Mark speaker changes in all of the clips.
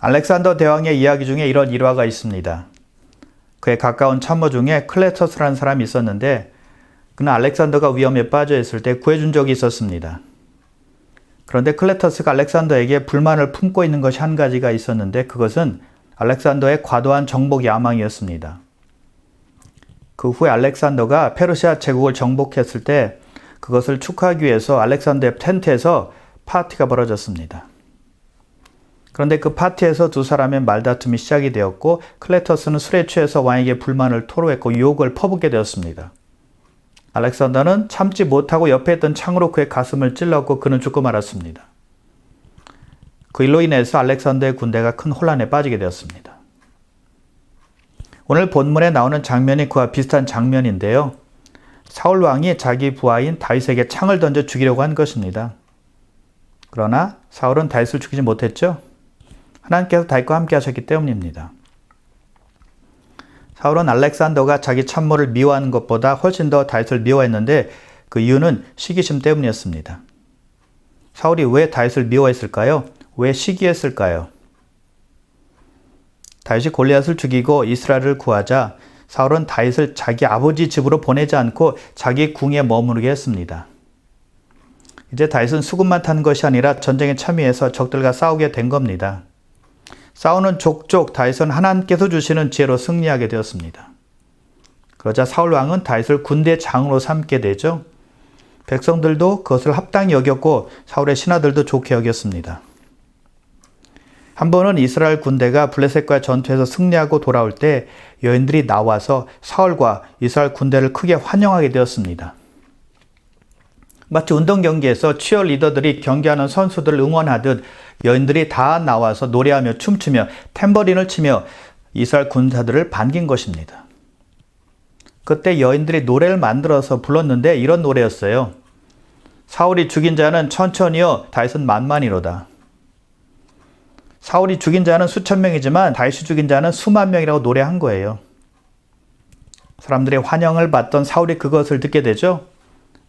Speaker 1: 알렉산더 대왕의 이야기 중에 이런 일화가 있습니다. 그의 가까운 참모 중에 클레터스라는 사람이 있었는데 그는 알렉산더가 위험에 빠져 있을 때 구해준 적이 있었습니다. 그런데 클레터스가 알렉산더에게 불만을 품고 있는 것이 한 가지가 있었는데 그것은 알렉산더의 과도한 정복 야망이었습니다. 그 후에 알렉산더가 페르시아 제국을 정복했을 때 그것을 축하하기 위해서 알렉산더의 텐트에서 파티가 벌어졌습니다. 그런데 그 파티에서 두 사람의 말다툼이 시작이 되었고 클레터스는 술에 취해서 왕에게 불만을 토로했고 유혹을 퍼붓게 되었습니다. 알렉산더는 참지 못하고 옆에 있던 창으로 그의 가슴을 찔렀고 그는 죽고 말았습니다. 그 일로 인해서 알렉산더의 군대가 큰 혼란에 빠지게 되었습니다. 오늘 본문에 나오는 장면이 그와 비슷한 장면인데요. 사울 왕이 자기 부하인 다윗에게 창을 던져 죽이려고 한 것입니다. 그러나 사울은 다윗을 죽이지 못했죠. 하나님께서 다윗과 함께 하셨기 때문입니다. 사울은 알렉산더가 자기 참모를 미워하는 것보다 훨씬 더 다윗을 미워했는데 그 이유는 시기심 때문이었습니다. 사울이 왜 다윗을 미워했을까요? 왜 시기했을까요? 다윗이 골리앗을 죽이고 이스라엘을 구하자 사울은 다윗을 자기 아버지 집으로 보내지 않고 자기 궁에 머무르게 했습니다. 이제 다윗은 수군만 타는 것이 아니라 전쟁에 참여해서 적들과 싸우게 된 겁니다. 싸우는 족족 다윗은 하나님께서 주시는 지혜로 승리하게 되었습니다. 그러자 사울 왕은 다윗을 군대 장으로 삼게 되죠. 백성들도 그것을 합당히 여겼고 사울의 신하들도 좋게 여겼습니다. 한 번은 이스라엘 군대가 블레셋과 전투에서 승리하고 돌아올 때 여인들이 나와서 사울과 이스라엘 군대를 크게 환영하게 되었습니다. 마치 운동 경기에서 치어리더들이 경기하는 선수들을 응원하듯 여인들이 다 나와서 노래하며 춤추며 탬버린을 치며 이스라엘 군사들을 반긴 것입니다. 그때 여인들이 노래를 만들어서 불렀는데 이런 노래였어요. 사울이 죽인 자는 천천히요 다윗은 만만이로다. 사울이 죽인 자는 수천 명이지만 다윗이 죽인 자는 수만 명이라고 노래한 거예요. 사람들의 환영을 받던 사울이 그것을 듣게 되죠.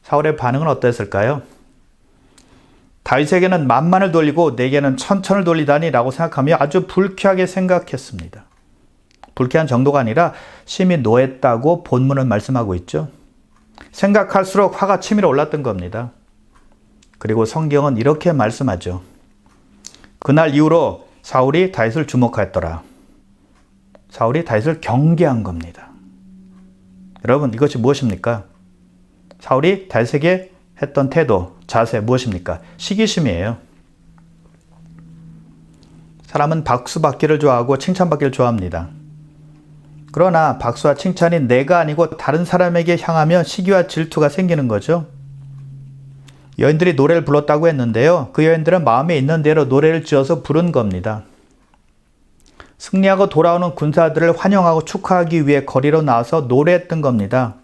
Speaker 1: 사울의 반응은 어땠을까요? 다윗에게는 만만을 돌리고 내게는 천천을 돌리다니 라고 생각하며 아주 불쾌하게 생각했습니다. 불쾌한 정도가 아니라 심히 노했다고 본문은 말씀하고 있죠. 생각할수록 화가 치밀어 올랐던 겁니다. 그리고 성경은 이렇게 말씀하죠. 그날 이후로 사울이 다윗을 주목하였더라. 사울이 다윗을 경계한 겁니다. 여러분 이것이 무엇입니까? 사울이 다윗에게 했던 태도, 자세 무엇입니까? 시기심이에요. 사람은 박수받기를 좋아하고 칭찬받기를 좋아합니다. 그러나 박수와 칭찬이 내가 아니고 다른 사람에게 향하면 시기와 질투가 생기는 거죠. 여인들이 노래를 불렀다고 했는데요. 그 여인들은 마음에 있는 대로 노래를 지어서 부른 겁니다. 승리하고 돌아오는 군사들을 환영하고 축하하기 위해 거리로 나와서 노래했던 겁니다.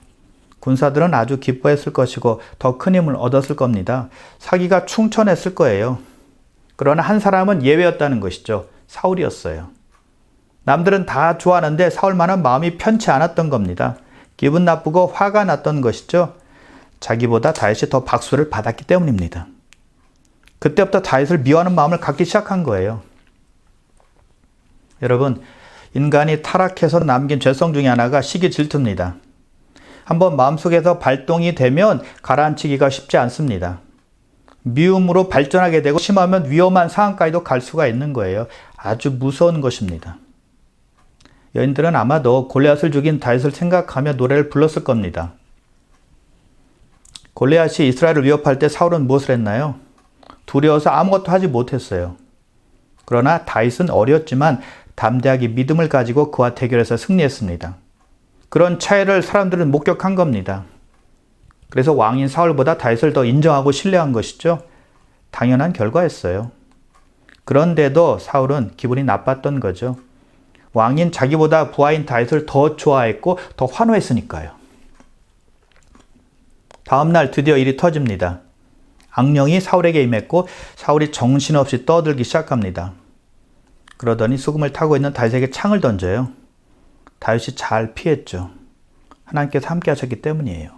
Speaker 1: 군사들은 아주 기뻐했을 것이고 더 큰 힘을 얻었을 겁니다. 사기가 충천했을 거예요. 그러나 한 사람은 예외였다는 것이죠. 사울이었어요. 남들은 다 좋아하는데 사울만은 마음이 편치 않았던 겁니다. 기분 나쁘고 화가 났던 것이죠. 자기보다 다윗이 더 박수를 받았기 때문입니다. 그때부터 다윗을 미워하는 마음을 갖기 시작한 거예요. 여러분, 인간이 타락해서 남긴 죄성 중에 하나가 시기 질투입니다. 한번 마음속에서 발동이 되면 가라앉히기가 쉽지 않습니다. 미움으로 발전하게 되고 심하면 위험한 상황까지도 갈 수가 있는 거예요. 아주 무서운 것입니다. 여인들은 아마도 골리앗을 죽인 다윗을 생각하며 노래를 불렀을 겁니다. 골리앗이 이스라엘을 위협할 때 사울은 무엇을 했나요? 두려워서 아무것도 하지 못했어요. 그러나 다윗은 어렸지만 담대하게 믿음을 가지고 그와 대결해서 승리했습니다. 그런 차이를 사람들은 목격한 겁니다. 그래서 왕인 사울보다 다윗을 더 인정하고 신뢰한 것이죠. 당연한 결과였어요. 그런데도 사울은 기분이 나빴던 거죠. 왕인 자기보다 부하인 다윗을 더 좋아했고 더 환호했으니까요. 다음날 드디어 일이 터집니다. 악령이 사울에게 임했고 사울이 정신없이 떠들기 시작합니다. 그러더니 수금을 타고 있는 다윗에게 창을 던져요. 다윗이 잘 피했죠. 하나님께서 함께 하셨기 때문이에요.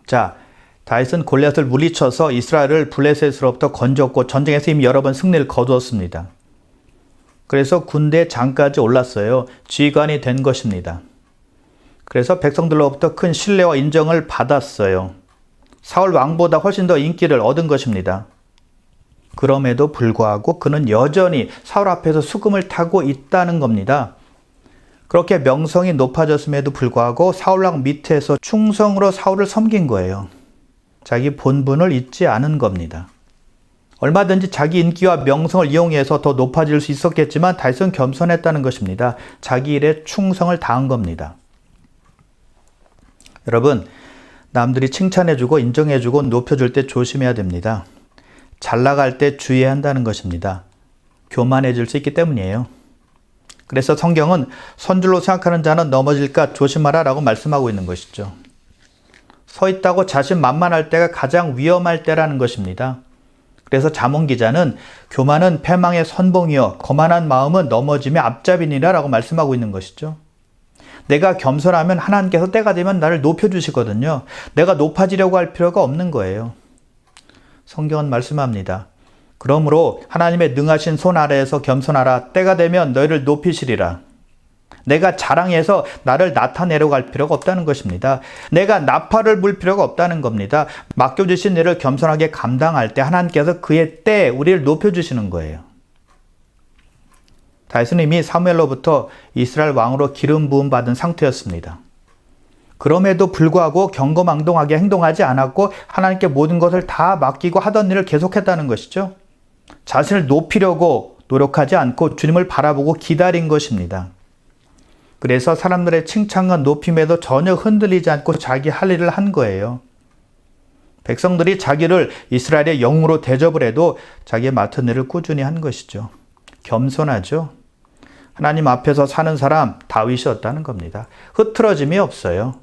Speaker 1: 자, 다윗은 골리앗을 물리쳐서 이스라엘을 블레셋으로부터 건졌고 전쟁에서 이미 여러 번 승리를 거두었습니다. 그래서 군대 장까지 올랐어요. 지휘관이 된 것입니다. 그래서 백성들로부터 큰 신뢰와 인정을 받았어요. 사울 왕보다 훨씬 더 인기를 얻은 것입니다. 그럼에도 불구하고 그는 여전히 사울 앞에서 수금을 타고 있다는 겁니다. 그렇게 명성이 높아졌음에도 불구하고 사울왕 밑에서 충성으로 사울을 섬긴 거예요. 자기 본분을 잊지 않은 겁니다. 얼마든지 자기 인기와 명성을 이용해서 더 높아질 수 있었겠지만 다윗은 겸손했다는 것입니다. 자기 일에 충성을 다한 겁니다. 여러분, 남들이 칭찬해주고 인정해주고 높여줄 때 조심해야 됩니다. 잘 나갈 때 주의해야 한다는 것입니다. 교만해질 수 있기 때문이에요. 그래서 성경은 선줄로 생각하는 자는 넘어질까 조심하라 라고 말씀하고 있는 것이죠. 서 있다고 자신만만할 때가 가장 위험할 때라는 것입니다. 그래서 잠언 기자는 교만은 패망의 선봉이요 거만한 마음은 넘어짐의 앞잡이니라 라고 말씀하고 있는 것이죠. 내가 겸손하면 하나님께서 때가 되면 나를 높여주시거든요. 내가 높아지려고 할 필요가 없는 거예요. 성경은 말씀합니다. 그러므로 하나님의 능하신 손 아래에서 겸손하라. 때가 되면 너희를 높이시리라. 내가 자랑해서 나를 나타내려고 할 필요가 없다는 것입니다. 내가 나팔을 불 필요가 없다는 겁니다. 맡겨주신 일을 겸손하게 감당할 때 하나님께서 그의 때에 우리를 높여주시는 거예요. 다윗은 이미 사무엘로부터 이스라엘 왕으로 기름 부음 받은 상태였습니다. 그럼에도 불구하고 경거망동하게 행동하지 않았고 하나님께 모든 것을 다 맡기고 하던 일을 계속했다는 것이죠. 자신을 높이려고 노력하지 않고 주님을 바라보고 기다린 것입니다. 그래서 사람들의 칭찬과 높임에도 전혀 흔들리지 않고 자기 할 일을 한 거예요. 백성들이 자기를 이스라엘의 영으로 대접을 해도 자기의 맡은 일을 꾸준히 한 것이죠. 겸손하죠. 하나님 앞에서 사는 사람 다윗이었다는 겁니다. 흐트러짐이 없어요.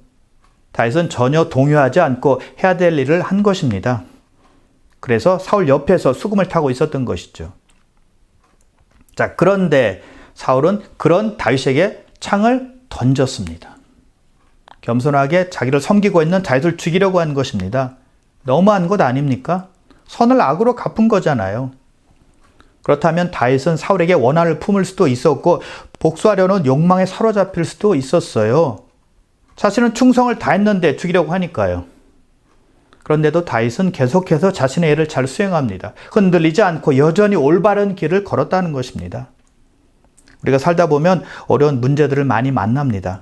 Speaker 1: 다윗은 전혀 동요하지 않고 해야 될 일을 한 것입니다. 그래서 사울 옆에서 수금을 타고 있었던 것이죠. 자, 그런데 사울은 그런 다윗에게 창을 던졌습니다. 겸손하게 자기를 섬기고 있는 다윗을 죽이려고 한 것입니다. 너무한 것 아닙니까? 선을 악으로 갚은 거잖아요. 그렇다면 다윗은 사울에게 원한을 품을 수도 있었고 복수하려는 욕망에 사로잡힐 수도 있었어요. 자신은 충성을 다했는데 죽이려고 하니까요. 그런데도 다윗은 계속해서 자신의 일을 잘 수행합니다. 흔들리지 않고 여전히 올바른 길을 걸었다는 것입니다. 우리가 살다 보면 어려운 문제들을 많이 만납니다.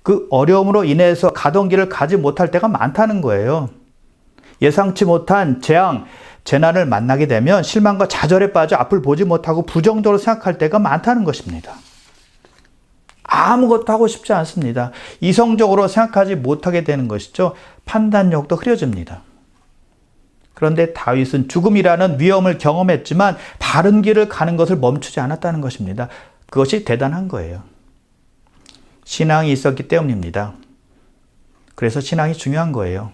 Speaker 1: 그 어려움으로 인해서 가던 길을 가지 못할 때가 많다는 거예요. 예상치 못한 재앙, 재난을 만나게 되면 실망과 좌절에 빠져 앞을 보지 못하고 부정적으로 생각할 때가 많다는 것입니다. 아무것도 하고 싶지 않습니다. 이성적으로 생각하지 못하게 되는 것이죠. 판단력도 흐려집니다. 그런데 다윗은 죽음이라는 위험을 경험했지만 바른 길을 가는 것을 멈추지 않았다는 것입니다. 그것이 대단한 거예요. 신앙이 있었기 때문입니다. 그래서 신앙이 중요한 거예요.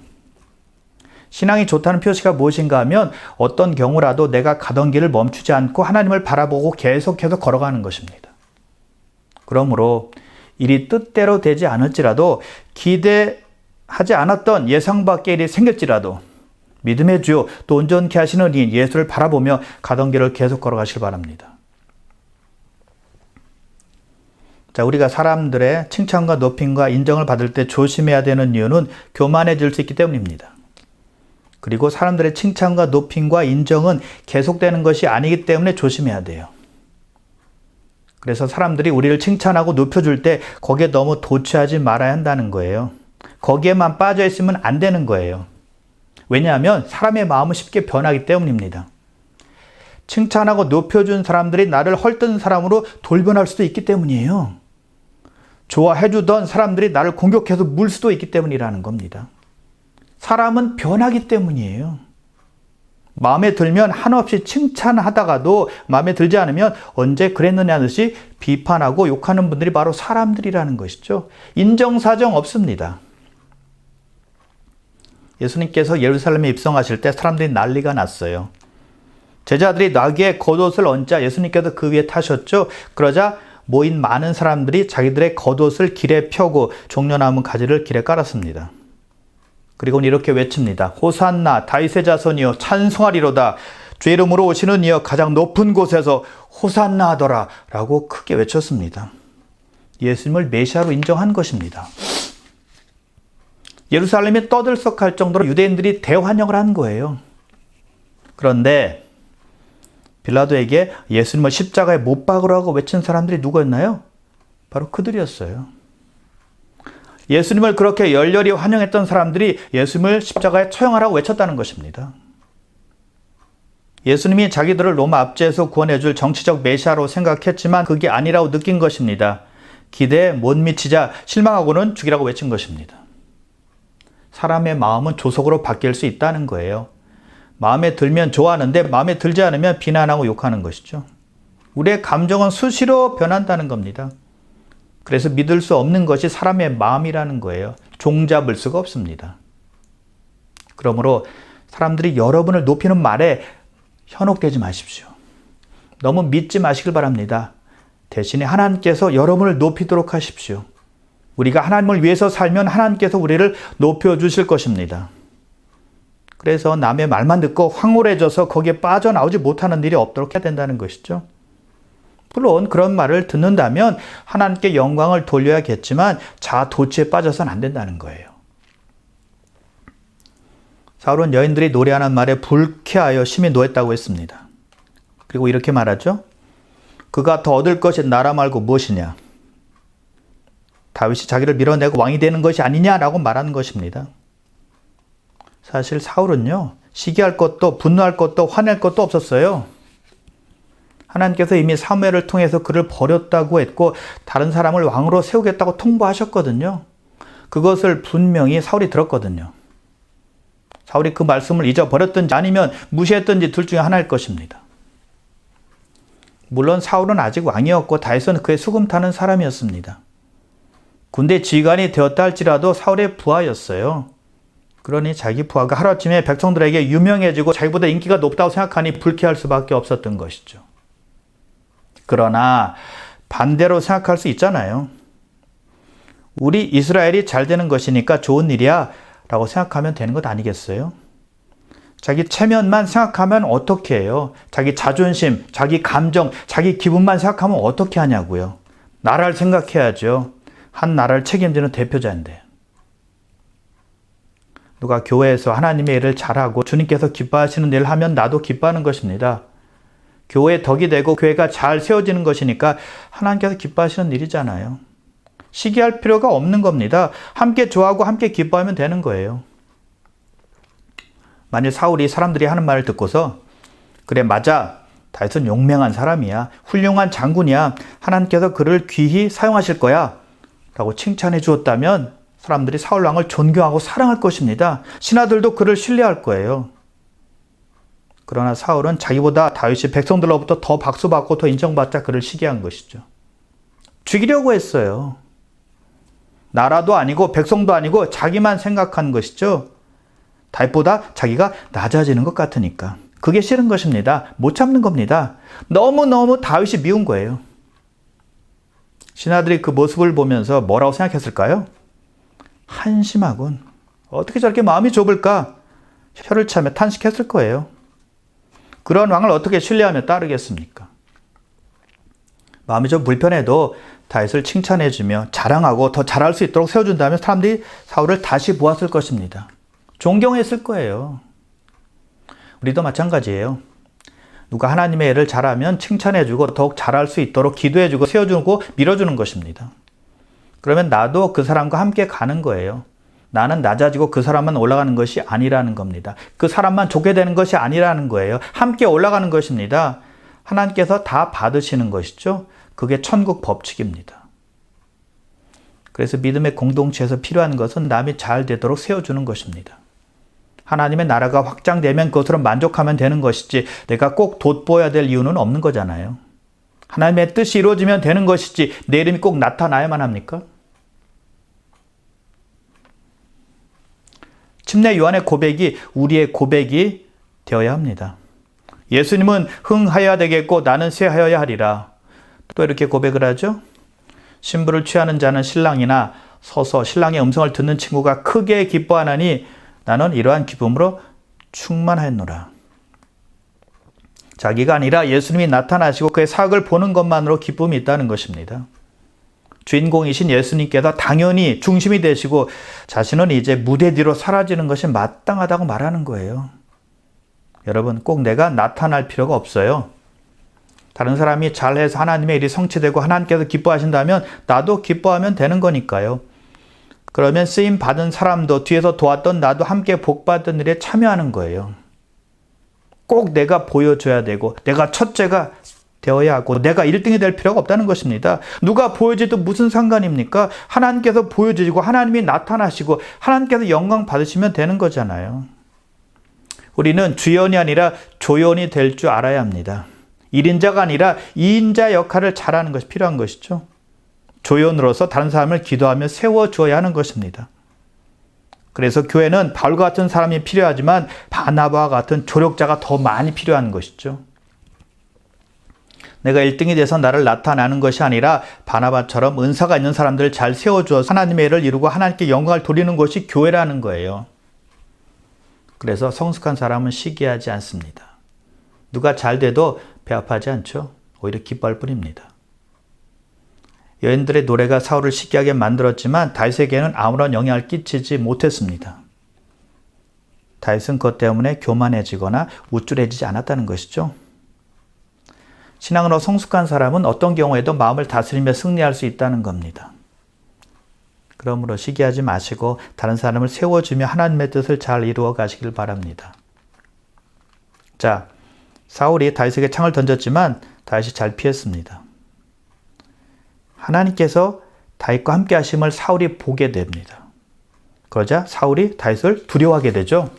Speaker 1: 신앙이 좋다는 표시가 무엇인가 하면 어떤 경우라도 내가 가던 길을 멈추지 않고 하나님을 바라보고 계속해서 걸어가는 것입니다. 그러므로 일이 뜻대로 되지 않을지라도 기대하지 않았던 예상 밖의 일이 생길지라도 믿음의 주요 또 온전케 하시는 이 예수를 바라보며 가던 길을 계속 걸어가시길 바랍니다. 자, 우리가 사람들의 칭찬과 높임과 인정을 받을 때 조심해야 되는 이유는 교만해질 수 있기 때문입니다. 그리고 사람들의 칭찬과 높임과 인정은 계속되는 것이 아니기 때문에 조심해야 돼요. 그래서 사람들이 우리를 칭찬하고 높여줄 때 거기에 너무 도취하지 말아야 한다는 거예요. 거기에만 빠져 있으면 안 되는 거예요. 왜냐하면 사람의 마음은 쉽게 변하기 때문입니다. 칭찬하고 높여준 사람들이 나를 헐뜯는 사람으로 돌변할 수도 있기 때문이에요. 좋아해주던 사람들이 나를 공격해서 물 수도 있기 때문이라는 겁니다. 사람은 변하기 때문이에요. 마음에 들면 한없이 칭찬하다가도 마음에 들지 않으면 언제 그랬느냐 듯이 비판하고 욕하는 분들이 바로 사람들이라는 것이죠. 인정사정 없습니다. 예수님께서 예루살렘에 입성하실 때 사람들이 난리가 났어요. 제자들이 나귀의 겉옷을 얹자 예수님께서 그 위에 타셨죠. 그러자 모인 많은 사람들이 자기들의 겉옷을 길에 펴고 종려나무 가지를 길에 깔았습니다. 그리고는 이렇게 외칩니다. 호산나 다윗의 자손이여 찬송하리로다. 주의 이름으로 오시는 이여 가장 높은 곳에서 호산나 하더라 라고 크게 외쳤습니다. 예수님을 메시아로 인정한 것입니다. 예루살렘이 떠들썩할 정도로 유대인들이 대환영을 한 거예요. 그런데 빌라도에게 예수님을 십자가에 못 박으라고 외친 사람들이 누구였나요? 바로 그들이었어요. 예수님을 그렇게 열렬히 환영했던 사람들이 예수님을 십자가에 처형하라고 외쳤다는 것입니다. 예수님이 자기들을 로마 압제에서 구원해줄 정치적 메시아로 생각했지만 그게 아니라고 느낀 것입니다. 기대에 못 미치자 실망하고는 죽이라고 외친 것입니다. 사람의 마음은 조속으로 바뀔 수 있다는 거예요. 마음에 들면 좋아하는데 마음에 들지 않으면 비난하고 욕하는 것이죠. 우리의 감정은 수시로 변한다는 겁니다. 그래서 믿을 수 없는 것이 사람의 마음이라는 거예요. 종잡을 수가 없습니다. 그러므로 사람들이 여러분을 높이는 말에 현혹되지 마십시오. 너무 믿지 마시길 바랍니다. 대신에 하나님께서 여러분을 높이도록 하십시오. 우리가 하나님을 위해서 살면 하나님께서 우리를 높여주실 것입니다. 그래서 남의 말만 듣고 황홀해져서 거기에 빠져나오지 못하는 일이 없도록 해야 된다는 것이죠. 물론 그런 말을 듣는다면 하나님께 영광을 돌려야겠지만 자아도취에 빠져서는 안 된다는 거예요. 사울은 여인들이 노래하는 말에 불쾌하여 심히 노했다고 했습니다. 그리고 이렇게 말하죠. 그가 더 얻을 것이 나라 말고 무엇이냐. 다윗이 자기를 밀어내고 왕이 되는 것이 아니냐라고 말하는 것입니다. 사실 사울은요. 시기할 것도 분노할 것도 화낼 것도 없었어요. 하나님께서 이미 사무엘을 통해서 그를 버렸다고 했고 다른 사람을 왕으로 세우겠다고 통보하셨거든요. 그것을 분명히 사울이 들었거든요. 사울이 그 말씀을 잊어버렸든지 아니면 무시했든지 둘 중에 하나일 것입니다. 물론 사울은 아직 왕이었고 다윗은 그의 수금 타는 사람이었습니다. 군대 지휘관이 되었다 할지라도 사울의 부하였어요. 그러니 자기 부하가 하루아침에 백성들에게 유명해지고 자기보다 인기가 높다고 생각하니 불쾌할 수밖에 없었던 것이죠. 그러나 반대로 생각할 수 있잖아요. 우리 이스라엘이 잘 되는 것이니까 좋은 일이야 라고 생각하면 되는 것 아니겠어요? 자기 체면만 생각하면 어떻게 해요? 자기 자존심, 자기 감정, 자기 기분만 생각하면 어떻게 하냐고요? 나라를 생각해야죠. 한 나라를 책임지는 대표자인데. 누가 교회에서 하나님의 일을 잘하고 주님께서 기뻐하시는 일을 하면 나도 기뻐하는 것입니다. 교회의 덕이 되고 교회가 잘 세워지는 것이니까 하나님께서 기뻐하시는 일이잖아요. 시기할 필요가 없는 겁니다. 함께 좋아하고 함께 기뻐하면 되는 거예요. 만일 사울이 사람들이 하는 말을 듣고서 그래 맞아 다윗은 용맹한 사람이야 훌륭한 장군이야 하나님께서 그를 귀히 사용하실 거야 라고 칭찬해 주었다면 사람들이 사울 왕을 존경하고 사랑할 것입니다. 신하들도 그를 신뢰할 거예요. 그러나 사울은 자기보다 다윗이 백성들로부터 더 박수받고 더 인정받자 그를 시기한 것이죠. 죽이려고 했어요. 나라도 아니고 백성도 아니고 자기만 생각한 것이죠. 다윗보다 자기가 낮아지는 것 같으니까. 그게 싫은 것입니다. 못 참는 겁니다. 너무너무 다윗이 미운 거예요. 신하들이 그 모습을 보면서 뭐라고 생각했을까요? 한심하군. 어떻게 저렇게 마음이 좁을까? 혀를 차며 탄식했을 거예요. 그런 왕을 어떻게 신뢰하며 따르겠습니까? 마음이 좀 불편해도 다윗을 칭찬해주며 자랑하고 더 잘할 수 있도록 세워준다면 사람들이 사울을 다시 보았을 것입니다. 존경했을 거예요. 우리도 마찬가지예요. 누가 하나님의 일을 잘하면 칭찬해주고 더욱 잘할 수 있도록 기도해주고 세워주고 밀어주는 것입니다. 그러면 나도 그 사람과 함께 가는 거예요. 나는 낮아지고 그 사람만 올라가는 것이 아니라는 겁니다. 그 사람만 좋게 되는 것이 아니라는 거예요. 함께 올라가는 것입니다. 하나님께서 다 받으시는 것이죠. 그게 천국 법칙입니다. 그래서 믿음의 공동체에서 필요한 것은 남이 잘 되도록 세워주는 것입니다. 하나님의 나라가 확장되면 그것으로 만족하면 되는 것이지 내가 꼭 돋보여야 될 이유는 없는 거잖아요. 하나님의 뜻이 이루어지면 되는 것이지 내 이름이 꼭 나타나야만 합니까? 침례 요한의 고백이 우리의 고백이 되어야 합니다. 예수님은 흥하여야 되겠고 나는 쇠하여야 하리라. 또 이렇게 고백을 하죠. 신부를 취하는 자는 신랑이나 서서 신랑의 음성을 듣는 친구가 크게 기뻐하나니 나는 이러한 기쁨으로 충만하였노라. 자기가 아니라 예수님이 나타나시고 그의 사역을 보는 것만으로 기쁨이 있다는 것입니다. 주인공이신 예수님께서 당연히 중심이 되시고 자신은 이제 무대 뒤로 사라지는 것이 마땅하다고 말하는 거예요. 여러분, 꼭 내가 나타날 필요가 없어요. 다른 사람이 잘해서 하나님의 일이 성취되고 하나님께서 기뻐하신다면 나도 기뻐하면 되는 거니까요. 그러면 쓰임 받은 사람도 뒤에서 도왔던 나도 함께 복 받은 일에 참여하는 거예요. 꼭 내가 보여줘야 되고 내가 첫째가 되어야 하고 내가 1등이 될 필요가 없다는 것입니다. 누가 보여줘도 무슨 상관입니까? 하나님께서 보여주시고 하나님이 나타나시고 하나님께서 영광 받으시면 되는 거잖아요. 우리는 주연이 아니라 조연이 될 줄 알아야 합니다. 1인자가 아니라 2인자 역할을 잘하는 것이 필요한 것이죠. 조연으로서 다른 사람을 기도하며 세워주어야 하는 것입니다. 그래서 교회는 바울과 같은 사람이 필요하지만 바나바와 같은 조력자가 더 많이 필요한 것이죠. 내가 1등이 돼서 나를 나타나는 것이 아니라 바나바처럼 은사가 있는 사람들을 잘 세워주어 하나님의 일을 이루고 하나님께 영광을 돌리는 것이 교회라는 거예요. 그래서 성숙한 사람은 시기하지 않습니다. 누가 잘 돼도 배 아파하지 않죠. 오히려 기뻐할 뿐입니다. 여인들의 노래가 사울을 시기하게 만들었지만 다윗에게는 아무런 영향을 끼치지 못했습니다. 다윗은 그것 때문에 교만해지거나 우쭐해지지 않았다는 것이죠. 신앙으로 성숙한 사람은 어떤 경우에도 마음을 다스리며 승리할 수 있다는 겁니다. 그러므로 시기하지 마시고 다른 사람을 세워주며 하나님의 뜻을 잘 이루어 가시길 바랍니다. 자, 사울이 다윗에게 창을 던졌지만 다윗이 잘 피했습니다. 하나님께서 다윗과 함께 하심을 사울이 보게 됩니다. 그러자 사울이 다윗을 두려워하게 되죠.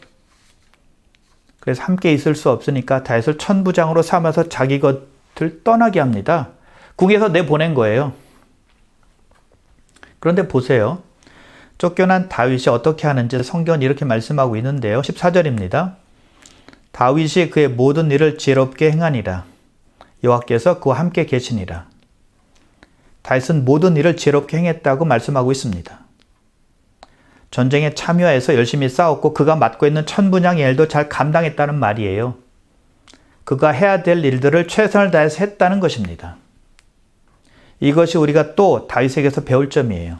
Speaker 1: 그래서 함께 있을 수 없으니까 다윗을 천부장으로 삼아서 자기 것을 떠나게 합니다. 궁에서 내보낸 거예요. 그런데 보세요. 쫓겨난 다윗이 어떻게 하는지 성경은 이렇게 말씀하고 있는데요. 14절입니다. 다윗이 그의 모든 일을 지혜롭게 행하니라. 여호와께서 그와 함께 계시니라. 다윗은 모든 일을 지혜롭게 행했다고 말씀하고 있습니다. 전쟁에 참여해서 열심히 싸웠고 그가 맡고 있는 천분향의 일도 잘 감당했다는 말이에요. 그가 해야 될 일들을 최선을 다해서 했다는 것입니다. 이것이 우리가 또 다윗에게서 배울 점이에요.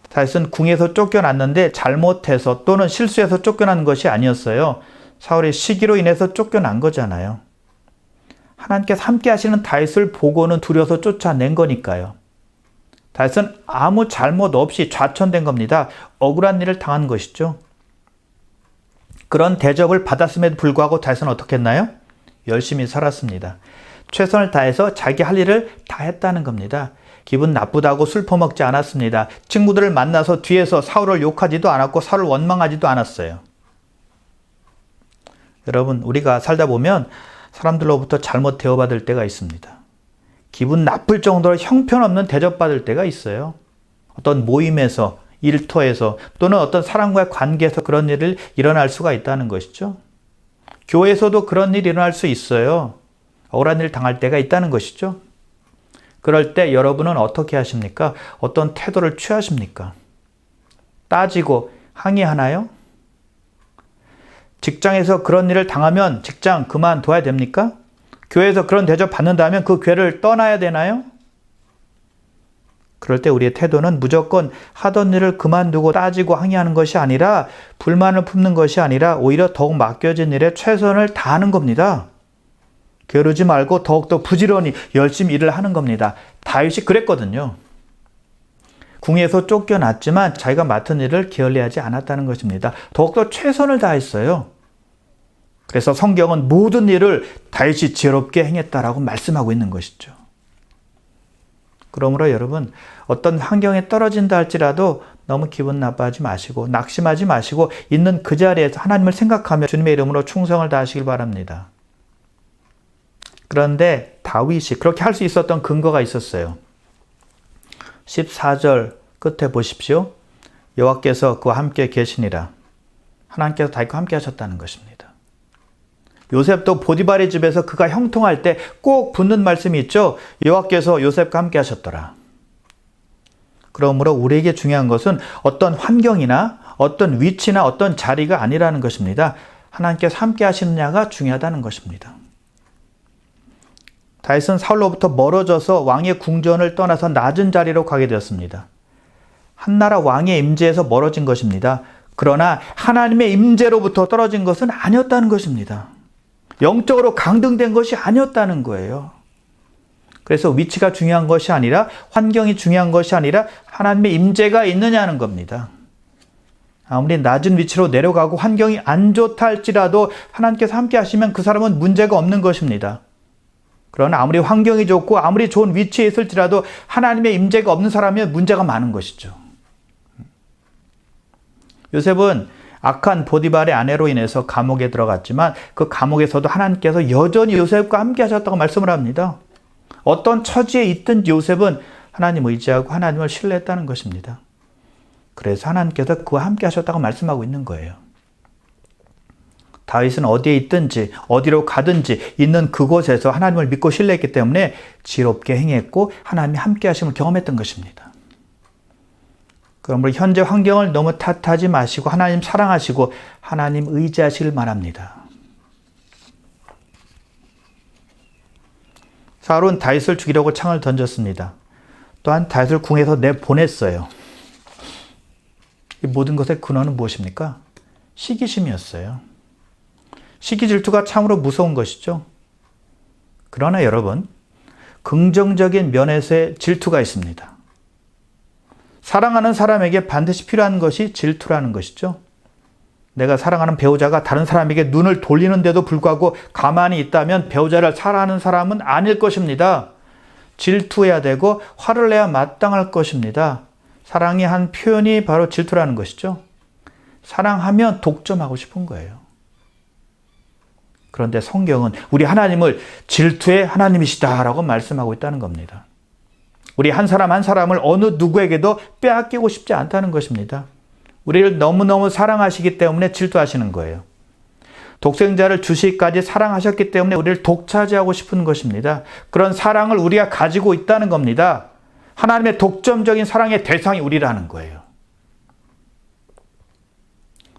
Speaker 1: 다윗은 궁에서 쫓겨났는데 잘못해서 또는 실수해서 쫓겨난 것이 아니었어요. 사울의 시기로 인해서 쫓겨난 거잖아요. 하나님께서 함께 하시는 다윗을 보고는 두려워서 쫓아낸 거니까요. 다윗은 아무 잘못 없이 좌천된 겁니다. 억울한 일을 당한 것이죠. 그런 대접을 받았음에도 불구하고 다윗은 어떻게 했나요? 열심히 살았습니다. 최선을 다해서 자기 할 일을 다 했다는 겁니다. 기분 나쁘다고 술 퍼먹지 않았습니다. 친구들을 만나서 뒤에서 사울을 욕하지도 않았고 사울을 원망하지도 않았어요. 여러분, 우리가 살다 보면 사람들로부터 잘못 대우받을 때가 있습니다. 기분 나쁠 정도로 형편없는 대접받을 때가 있어요. 어떤 모임에서, 일터에서 또는 어떤 사람과의 관계에서 그런 일이 일어날 수가 있다는 것이죠. 교회에서도 그런 일이 일어날 수 있어요. 억울한 일 당할 때가 있다는 것이죠. 그럴 때 여러분은 어떻게 하십니까? 어떤 태도를 취하십니까? 따지고 항의하나요? 직장에서 그런 일을 당하면 직장 그만둬야 됩니까? 교회에서 그런 대접 받는다면 그 교회를 떠나야 되나요? 그럴 때 우리의 태도는 무조건 하던 일을 그만두고 따지고 항의하는 것이 아니라 불만을 품는 것이 아니라 오히려 더욱 맡겨진 일에 최선을 다하는 겁니다. 게으르지 말고 더욱더 부지런히 열심히 일을 하는 겁니다. 다윗이 그랬거든요. 궁에서 쫓겨났지만 자기가 맡은 일을 게을리하지 않았다는 것입니다. 더욱더 최선을 다했어요. 그래서 성경은 모든 일을 다윗이 지혜롭게 행했다라고 말씀하고 있는 것이죠. 그러므로 여러분, 어떤 환경에 떨어진다 할지라도 너무 기분 나빠하지 마시고 낙심하지 마시고 있는 그 자리에서 하나님을 생각하며 주님의 이름으로 충성을 다하시길 바랍니다. 그런데 다윗이 그렇게 할 수 있었던 근거가 있었어요. 14절 끝에 보십시오. 여호와께서 그와 함께 계시니라. 하나님께서 다윗과 함께 하셨다는 것입니다. 요셉도 보디발의 집에서 그가 형통할 때 꼭 붙는 말씀이 있죠. 여호와께서 요셉과 함께 하셨더라. 그러므로 우리에게 중요한 것은 어떤 환경이나 어떤 위치나 어떤 자리가 아니라는 것입니다. 하나님께서 함께 하시느냐가 중요하다는 것입니다. 다윗은 사울로부터 멀어져서 왕의 궁전을 떠나서 낮은 자리로 가게 되었습니다. 한나라 왕의 임재에서 멀어진 것입니다. 그러나 하나님의 임재로부터 떨어진 것은 아니었다는 것입니다. 영적으로 강등된 것이 아니었다는 거예요. 그래서 위치가 중요한 것이 아니라, 환경이 중요한 것이 아니라 하나님의 임재가 있느냐는 겁니다. 아무리 낮은 위치로 내려가고 환경이 안 좋다 할지라도 하나님께서 함께 하시면 그 사람은 문제가 없는 것입니다. 그러나 아무리 환경이 좋고 아무리 좋은 위치에 있을지라도 하나님의 임재가 없는 사람이면 문제가 많은 것이죠. 요셉은 악한 보디발의 아내로 인해서 감옥에 들어갔지만 그 감옥에서도 하나님께서 여전히 요셉과 함께 하셨다고 말씀을 합니다. 어떤 처지에 있든 요셉은 하나님 의지하고 하나님을 신뢰했다는 것입니다. 그래서 하나님께서 그와 함께 하셨다고 말씀하고 있는 거예요. 다윗은 어디에 있든지 어디로 가든지 있는 그곳에서 하나님을 믿고 신뢰했기 때문에 지혜롭게 행했고 하나님이 함께 하심을 경험했던 것입니다. 그러므로 현재 환경을 너무 탓하지 마시고 하나님 사랑하시고 하나님 의지하시길 바랍니다. 사울은 다윗을 죽이려고 창을 던졌습니다. 또한 다윗을 궁에서 내보냈어요. 이 모든 것의 근원은 무엇입니까? 시기심이었어요. 시기 질투가 참으로 무서운 것이죠. 그러나 여러분, 긍정적인 면에서의 질투가 있습니다. 사랑하는 사람에게 반드시 필요한 것이 질투라는 것이죠. 내가 사랑하는 배우자가 다른 사람에게 눈을 돌리는데도 불구하고 가만히 있다면 배우자를 사랑하는 사람은 아닐 것입니다. 질투해야 되고 화를 내야 마땅할 것입니다. 사랑의 한 표현이 바로 질투라는 것이죠. 사랑하면 독점하고 싶은 거예요. 그런데 성경은 우리 하나님을 질투의 하나님이시다라고 말씀하고 있다는 겁니다. 우리 한 사람 한 사람을 어느 누구에게도 빼앗기고 싶지 않다는 것입니다. 우리를 너무너무 사랑하시기 때문에 질투하시는 거예요. 독생자를 주시기까지 사랑하셨기 때문에 우리를 독차지하고 싶은 것입니다. 그런 사랑을 우리가 가지고 있다는 겁니다. 하나님의 독점적인 사랑의 대상이 우리라는 거예요.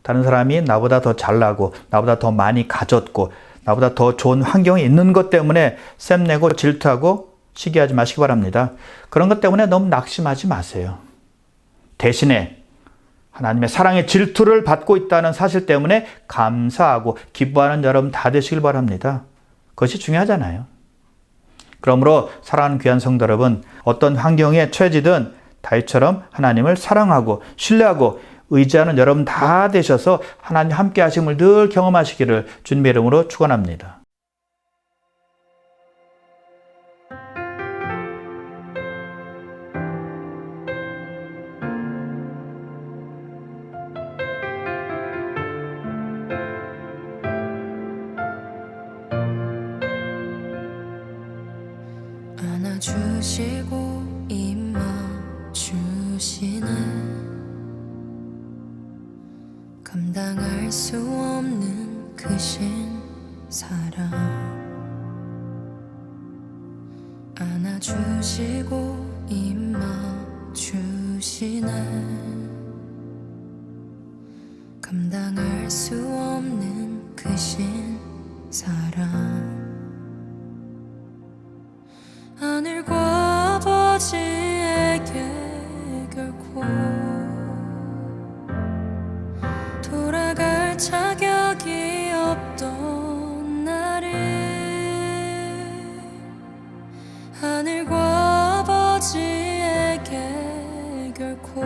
Speaker 1: 다른 사람이 나보다 더 잘나고 나보다 더 많이 가졌고 나보다 더 좋은 환경에 있는 것 때문에 샘내고 질투하고 시기하지 마시기 바랍니다. 그런 것 때문에 너무 낙심하지 마세요. 대신에 하나님의 사랑의 질투를 받고 있다는 사실 때문에 감사하고 기뻐하는 여러분 다 되시길 바랍니다. 그것이 중요하잖아요. 그러므로 사랑하는 귀한 성도 여러분, 어떤 환경에 처해지든 다윗처럼 하나님을 사랑하고 신뢰하고 의지하는 여러분 다 되셔서 하나님 함께 하심을 늘 경험하시기를 주님의 이름으로 축원합니다.
Speaker 2: 안아주시고 입맞추시네 감당할 수 없는 크신 사랑 안아주시고 입맞추시네 감당할 수 없는 크신 사랑 하늘과 아버지에게 결코 돌아갈 자격이 없던 나를 하늘과 아버지에게 결코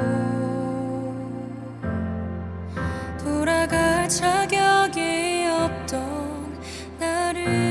Speaker 2: 돌아갈 자격이 없던 나를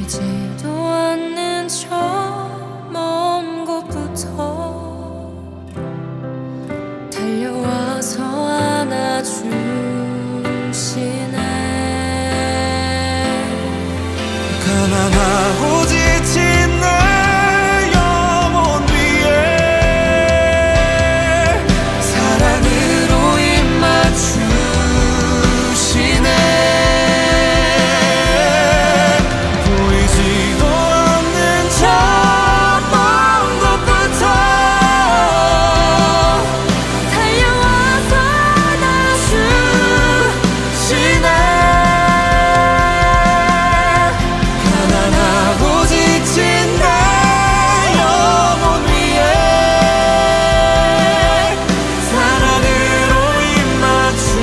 Speaker 2: 보이지도 않는 저 먼 곳부터 달려와서 안아주시네.
Speaker 3: 가난하고 지친 내 영혼 위에 사랑으로 입맞추시네. 보이지도 않는 저 먼 곳부터
Speaker 2: 달려와서 안아주시네.
Speaker 3: 가난하고 지친 내 영혼 위에 사랑으로 입맞추시네.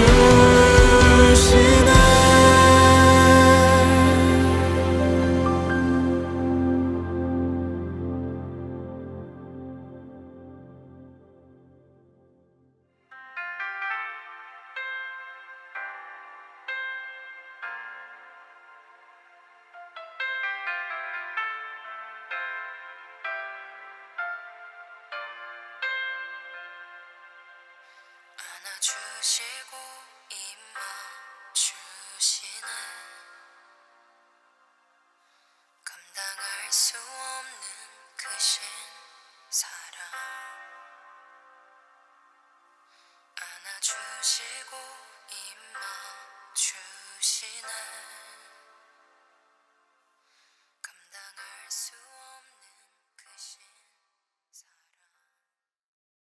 Speaker 2: 안아주시고 입맞추시네. 감당할 수 없는 크신 사랑. 안아주시고